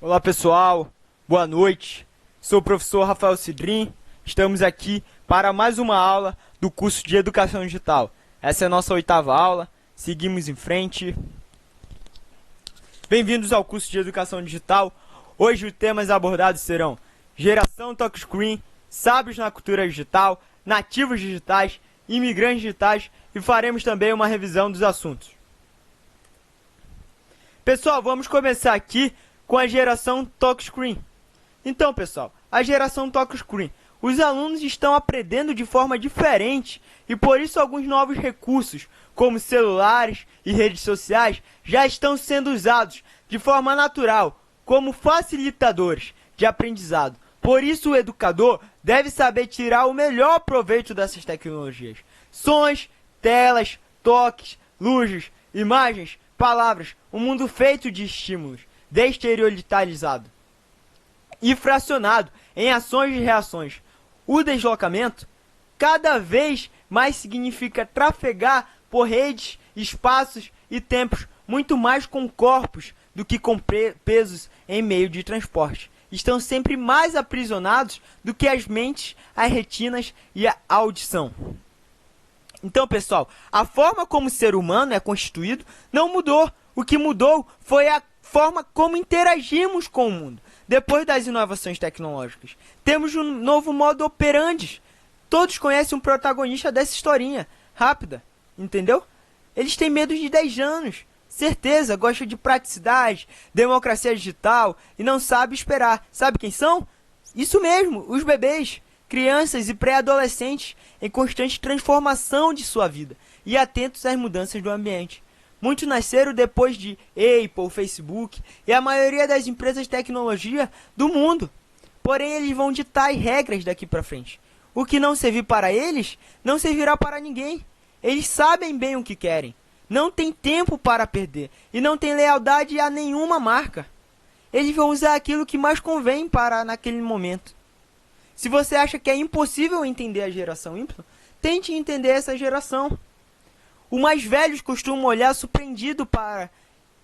Olá pessoal, boa noite. Sou o professor Rafael Cidrim. Estamos aqui para mais uma aula do curso de Educação Digital. Essa é a nossa 8ª aula. Seguimos em frente. Bem-vindos ao curso de Educação Digital. Hoje os temas abordados serão geração touchscreen, sábios na cultura digital, nativos digitais, imigrantes digitais e faremos também uma revisão dos assuntos. Pessoal, vamos começar aqui com a geração touchscreen. Então, pessoal, a geração touchscreen. Os alunos estão aprendendo de forma diferente e por isso alguns novos recursos, como celulares e redes sociais, já estão sendo usados de forma natural, como facilitadores de aprendizado. Por isso o educador deve saber tirar o melhor proveito dessas tecnologias. Sons, telas, toques, luzes, imagens, palavras, um mundo feito de estímulos, desestereotipado e fracionado em ações e reações. O deslocamento cada vez mais significa trafegar por redes, espaços e tempos muito mais com corpos do que com pesos em meio de transporte. Estão sempre mais aprisionados do que as mentes, as retinas e a audição. Então, pessoal, a forma como o ser humano é constituído não mudou. O que mudou foi a forma como interagimos com o mundo. Depois das inovações tecnológicas, temos um novo modo operandi. Todos conhecem um protagonista dessa historinha rápida, entendeu? Eles têm medo de 10 anos, certeza, gostam de praticidade, democracia digital e não sabem esperar. Sabe quem são? Isso mesmo, os bebês, crianças e pré-adolescentes em constante transformação de sua vida e atentos às mudanças do ambiente. Muitos nasceram depois de Apple, Facebook e a maioria das empresas de tecnologia do mundo. Porém, eles vão ditar as regras daqui para frente. O que não servir para eles, não servirá para ninguém. Eles sabem bem o que querem. Não tem tempo para perder e não tem lealdade a nenhuma marca. Eles vão usar aquilo que mais convém para naquele momento. Se você acha que é impossível entender a geração Y, tente entender essa geração. Os mais velhos costumam olhar surpreendido para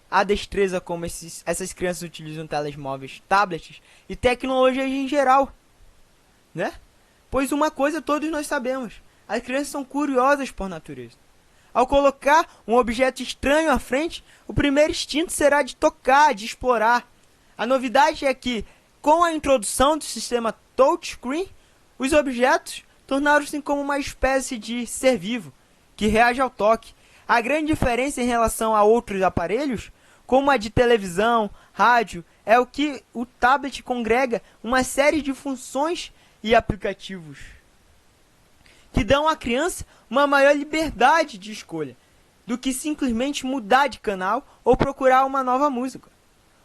a destreza como essas crianças utilizam telemóveis, tablets e tecnologias em geral, né? Pois uma coisa todos nós sabemos, as crianças são curiosas por natureza. Ao colocar um objeto estranho à frente, o primeiro instinto será de tocar, de explorar. A novidade é que, com a introdução do sistema touchscreen, os objetos tornaram-se como uma espécie de ser vivo, que reage ao toque. A grande diferença em relação a outros aparelhos, como a de televisão, rádio, é o que o tablet congrega uma série de funções e aplicativos que dão à criança uma maior liberdade de escolha do que simplesmente mudar de canal ou procurar uma nova música.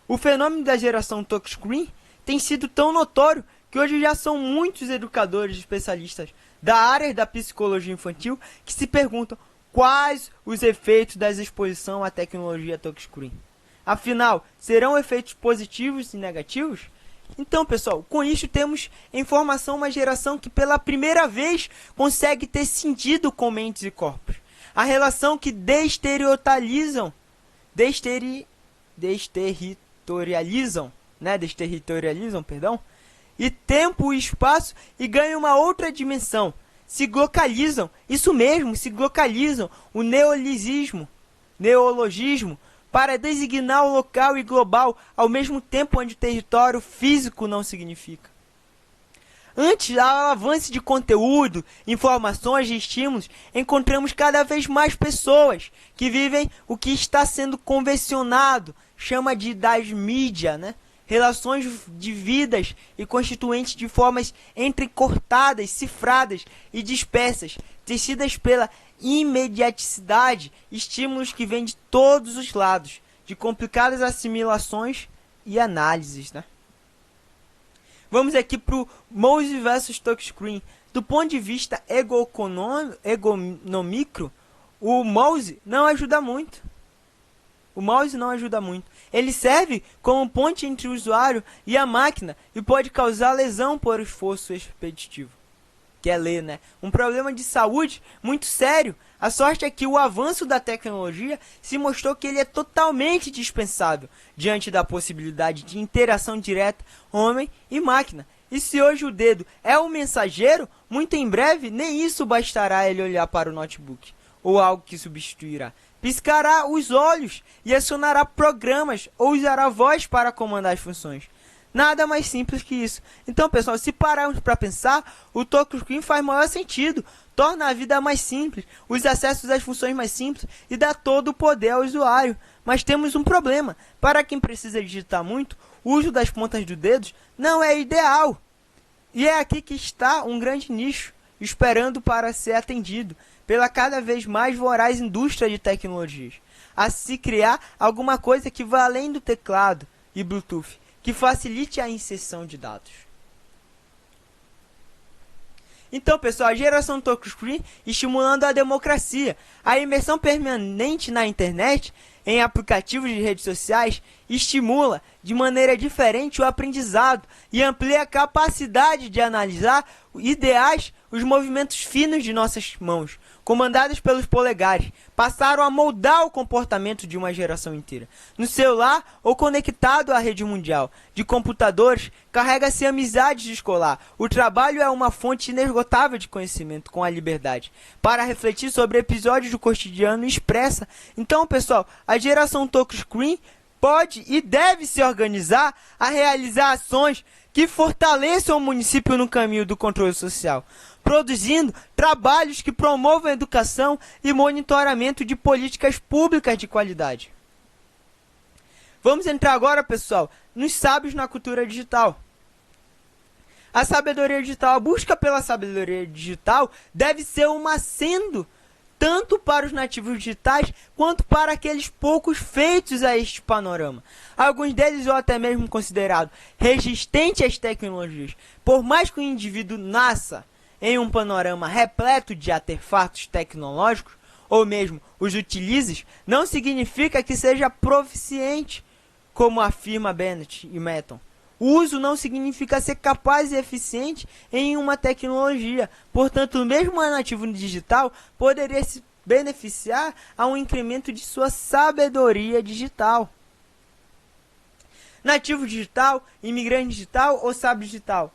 O fenômeno da geração touchscreen tem sido tão notório que hoje já são muitos educadores especialistas da área da psicologia infantil que se perguntam quais os efeitos da exposição à tecnologia touchscreen. Afinal, serão efeitos positivos e negativos? Então, pessoal, com isso temos em formação uma geração que pela primeira vez consegue ter sentido com mentes e corpos. A relação que desterritorializam, e tempo e espaço e ganham uma outra dimensão. Se localizam, isso mesmo, se localizam o neologismo, para designar o local e global ao mesmo tempo onde o território físico não significa. Antes do avanço de conteúdo, informações e estímulos, encontramos cada vez mais pessoas que vivem o que está sendo convencionado, chama de das mídias, né? Relações de vidas e constituintes de formas entrecortadas, cifradas e dispersas, tecidas pela imediaticidade, estímulos que vêm de todos os lados, de complicadas assimilações e análises, né? Vamos aqui para o mouse versus touchscreen. Do ponto de vista ergonômico, o mouse não ajuda muito. Ele serve como ponte entre o usuário e a máquina e pode causar lesão por esforço expeditivo. Que é ler, né? Um problema de saúde muito sério. A sorte é que o avanço da tecnologia se mostrou que ele é totalmente dispensável diante da possibilidade de interação direta homem e máquina. E se hoje o dedo é o mensageiro, muito em breve nem isso bastará ele olhar para o notebook, ou algo que substituirá. Piscará os olhos e acionará programas ou usará a voz para comandar as funções. Nada mais simples que isso. Então, pessoal, se pararmos para pensar, o touchscreen faz maior sentido. Torna a vida mais simples, os acessos às funções mais simples e dá todo o poder ao usuário. Mas temos um problema. Para quem precisa digitar muito, o uso das pontas dos dedos não é ideal. E é aqui que está um grande nicho, esperando para ser atendido pela cada vez mais voraz indústria de tecnologias. A se criar alguma coisa que vá além do teclado e Bluetooth, que facilite a inserção de dados. Então, pessoal, a geração touchscreen estimulando a democracia. A imersão permanente na internet, em aplicativos de redes sociais, estimula de maneira diferente o aprendizado e amplia a capacidade de analisar ideais, os movimentos finos de nossas mãos, comandados pelos polegares, passaram a moldar o comportamento de uma geração inteira. No celular ou conectado à rede mundial de computadores, carrega-se a amizade escolar. O trabalho é uma fonte inesgotável de conhecimento com a liberdade para refletir sobre episódios do cotidiano expressa. Então, pessoal, a geração touchscreen pode e deve se organizar a realizar ações que fortaleçam o município no caminho do controle social, produzindo trabalhos que promovam a educação e monitoramento de políticas públicas de qualidade. Vamos entrar agora, pessoal, nos sábios na cultura digital. A sabedoria digital, a busca pela sabedoria digital deve ser um aceno tanto para os nativos digitais, quanto para aqueles poucos feitos a este panorama. Alguns deles ou até mesmo considerados resistentes às tecnologias. Por mais que o indivíduo nasça em um panorama repleto de artefatos tecnológicos, ou mesmo os utilize, não significa que seja proficiente, como afirma Bennett e Meton. O uso não significa ser capaz e eficiente em uma tecnologia. Portanto, o mesmo nativo digital poderia se beneficiar a um incremento de sua sabedoria digital. Nativo digital, imigrante digital ou sábio digital.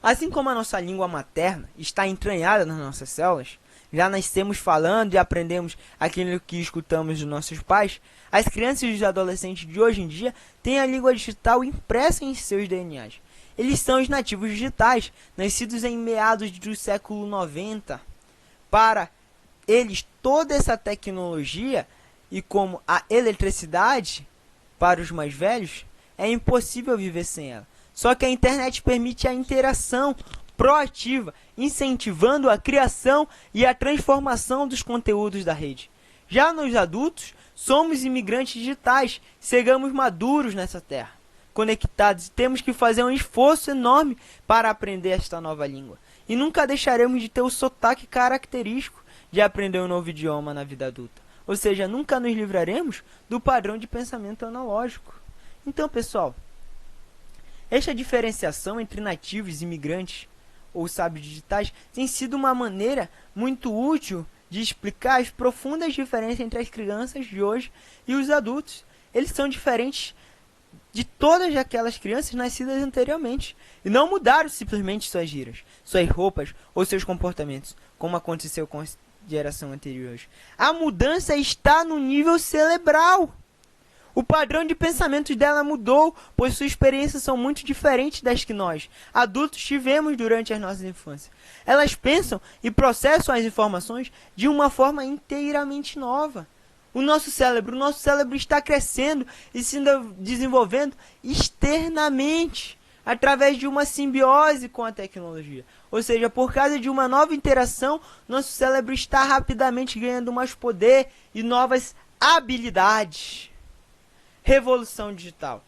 Assim como a nossa língua materna está entranhada nas nossas células, já nascemos falando e aprendemos aquilo que escutamos dos nossos pais, as crianças e os adolescentes de hoje em dia têm a língua digital impressa em seus DNAs. Eles são os nativos digitais, nascidos em meados do século 90. Para eles, toda essa tecnologia, e como a eletricidade, para os mais velhos, é impossível viver sem ela. Só que a internet permite a interação proativa, incentivando a criação e a transformação dos conteúdos da rede. Já nos adultos, somos imigrantes digitais, chegamos maduros nessa terra, conectados e temos que fazer um esforço enorme para aprender esta nova língua. E nunca deixaremos de ter o sotaque característico de aprender um novo idioma na vida adulta. Ou seja, nunca nos livraremos do padrão de pensamento analógico. Então, pessoal, esta diferenciação entre nativos e imigrantes ou sábios digitais tem sido uma maneira muito útil de explicar as profundas diferenças entre as crianças de hoje e os adultos. Eles são diferentes de todas aquelas crianças nascidas anteriormente e não mudaram simplesmente suas gírias, suas roupas ou seus comportamentos, como aconteceu com a geração anterior. A mudança está no nível cerebral. O padrão de pensamentos dela mudou, pois suas experiências são muito diferentes das que nós, adultos, tivemos durante as nossas infâncias. Elas pensam e processam as informações de uma forma inteiramente nova. O nosso cérebro está crescendo e se desenvolvendo externamente, através de uma simbiose com a tecnologia. Ou seja, por causa de uma nova interação, nosso cérebro está rapidamente ganhando mais poder e novas habilidades. Revolução digital.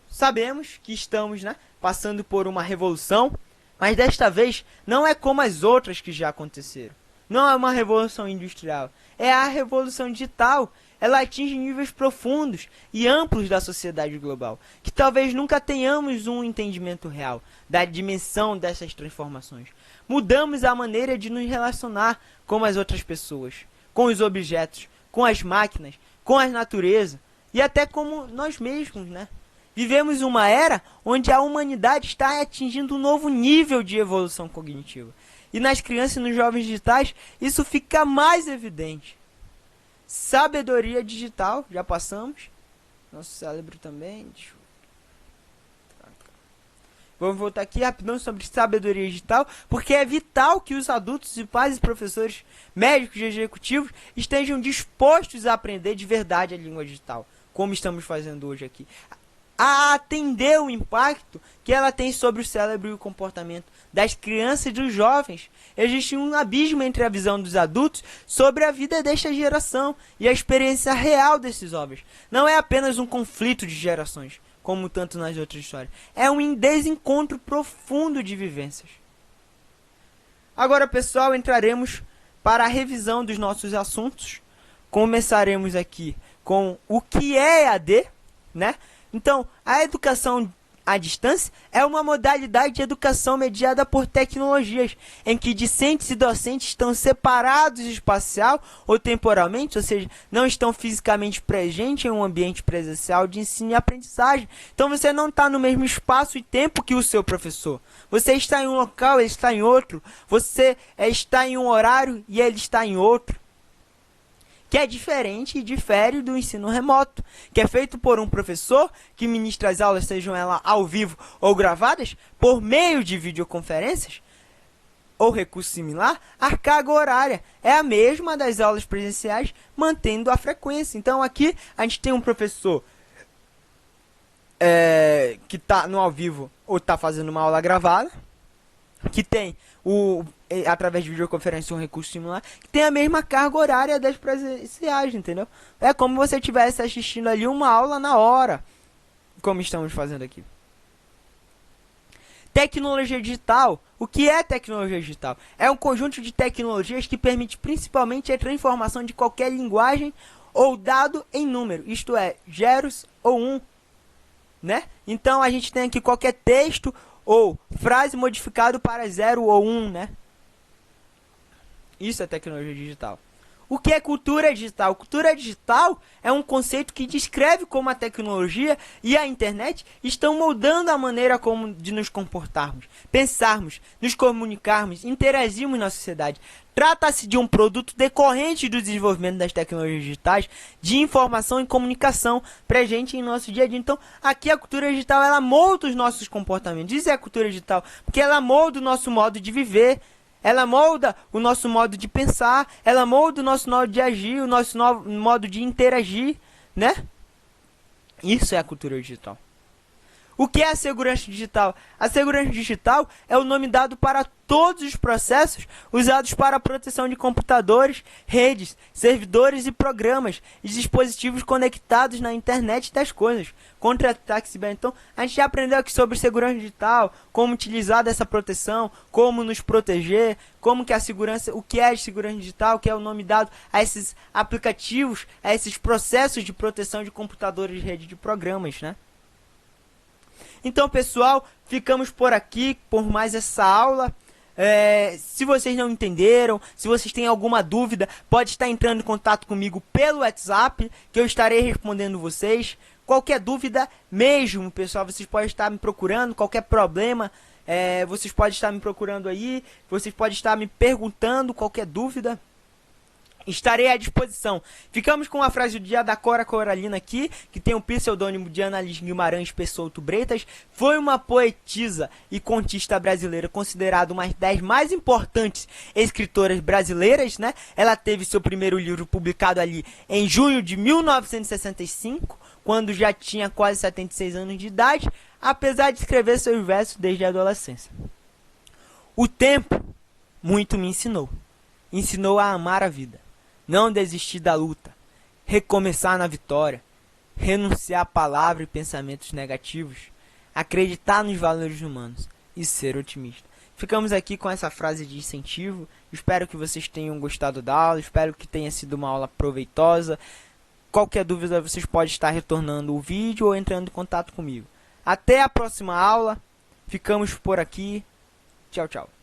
Sabemos que estamos, passando por uma revolução, mas desta vez não é como as outras que já aconteceram. Não é uma revolução industrial, é a revolução digital. Ela atinge níveis profundos e amplos da sociedade global, que talvez nunca tenhamos um entendimento real da dimensão dessas transformações. Mudamos a maneira de nos relacionar com as outras pessoas, com os objetos, com as máquinas, com a natureza e até como nós mesmos, né? Vivemos uma era onde a humanidade está atingindo um novo nível de evolução cognitiva. E nas crianças e nos jovens digitais, isso fica mais evidente. Sabedoria digital, já passamos. Nosso cérebro também. Vamos voltar aqui rapidão sobre sabedoria digital, porque é vital que os adultos e pais e professores, médicos e executivos estejam dispostos a aprender de verdade a língua digital, como estamos fazendo hoje aqui. A atender o impacto que ela tem sobre o cérebro e o comportamento das crianças e dos jovens. Existe um abismo entre a visão dos adultos sobre a vida desta geração e a experiência real desses jovens. Não é apenas um conflito de gerações, como tanto nas outras histórias. É um desencontro profundo de vivências. Agora, pessoal, entraremos para a revisão dos nossos assuntos. Começaremos aqui com o que é EAD, né? Então, a educação à distância é uma modalidade de educação mediada por tecnologias, em que discentes e docentes estão separados espacial ou temporalmente, ou seja, não estão fisicamente presentes em um ambiente presencial de ensino e aprendizagem. Então, você não está no mesmo espaço e tempo que o seu professor. Você está em um local, ele está em outro. Você está em um horário e ele está em outro. Que é diferente e difere do ensino remoto, que é feito por um professor que ministra as aulas, sejam elas ao vivo ou gravadas, por meio de videoconferências ou recurso similar. A carga horária é a mesma das aulas presenciais, mantendo a frequência. Então aqui a gente tem um professor que está no ao vivo ou está fazendo uma aula gravada, que tem através de videoconferência um recurso similar, que tem a mesma carga horária das presenciais, entendeu? É como se você estivesse assistindo ali uma aula na hora, como estamos fazendo aqui. Tecnologia digital. O que é tecnologia digital? É um conjunto de tecnologias que permite principalmente a transformação de qualquer linguagem ou dado em número, isto é, zeros ou 1, né? Então a gente tem aqui qualquer texto ou frase modificado para 0 ou 1, né? Isso é tecnologia digital. O que é cultura digital? Cultura digital é um conceito que descreve como a tecnologia e a internet estão moldando a maneira como de nos comportarmos, pensarmos, nos comunicarmos, interagirmos na sociedade. Trata-se de um produto decorrente do desenvolvimento das tecnologias digitais de informação e comunicação presente em nosso dia a dia. Então, aqui a cultura digital ela molda os nossos comportamentos. Isso é a cultura digital, porque ela molda o nosso modo de viver. Ela molda o nosso modo de pensar, ela molda o nosso modo de agir, o nosso modo de interagir, né? Isso é a cultura digital. O que é a segurança digital? A segurança digital é o nome dado para todos os processos usados para a proteção de computadores, redes, servidores e programas e dispositivos conectados na internet das coisas, contra ataques cibernéticos. Então, a gente já aprendeu aqui sobre segurança digital, como utilizar dessa proteção, como nos proteger, como que a segurança, o que é a segurança digital, que é o nome dado a esses aplicativos, a esses processos de proteção de computadores, rede de programas, né? Então, pessoal, ficamos por aqui por mais essa aula. Se vocês não entenderam, se vocês têm alguma dúvida, pode estar entrando em contato comigo pelo WhatsApp, que eu estarei respondendo vocês. Qualquer dúvida mesmo, pessoal, vocês podem estar me procurando, qualquer problema, vocês podem estar me procurando aí, vocês podem estar me perguntando qualquer dúvida. Estarei à disposição. Ficamos com a frase do dia da Cora Coralina aqui, que tem o pseudônimo de Annalise Guimarães Pessouto Bretas. Foi uma poetisa e contista brasileira, considerada uma das 10 mais importantes escritoras brasileiras, né? Ela teve seu primeiro livro publicado ali em junho de 1965, quando já tinha quase 76 anos de idade, apesar de escrever seus versos desde a adolescência. O tempo muito me ensinou. Ensinou a amar a vida. Não desistir da luta, recomeçar na vitória, renunciar a palavras e pensamentos negativos, acreditar nos valores humanos e ser otimista. ficamos aqui com essa frase de incentivo. Espero que vocês tenham gostado da aula, espero que tenha sido uma aula proveitosa. Qualquer dúvida, vocês podem estar retornando o vídeo ou entrando em contato comigo. Até a próxima aula, ficamos por aqui. Tchau, tchau.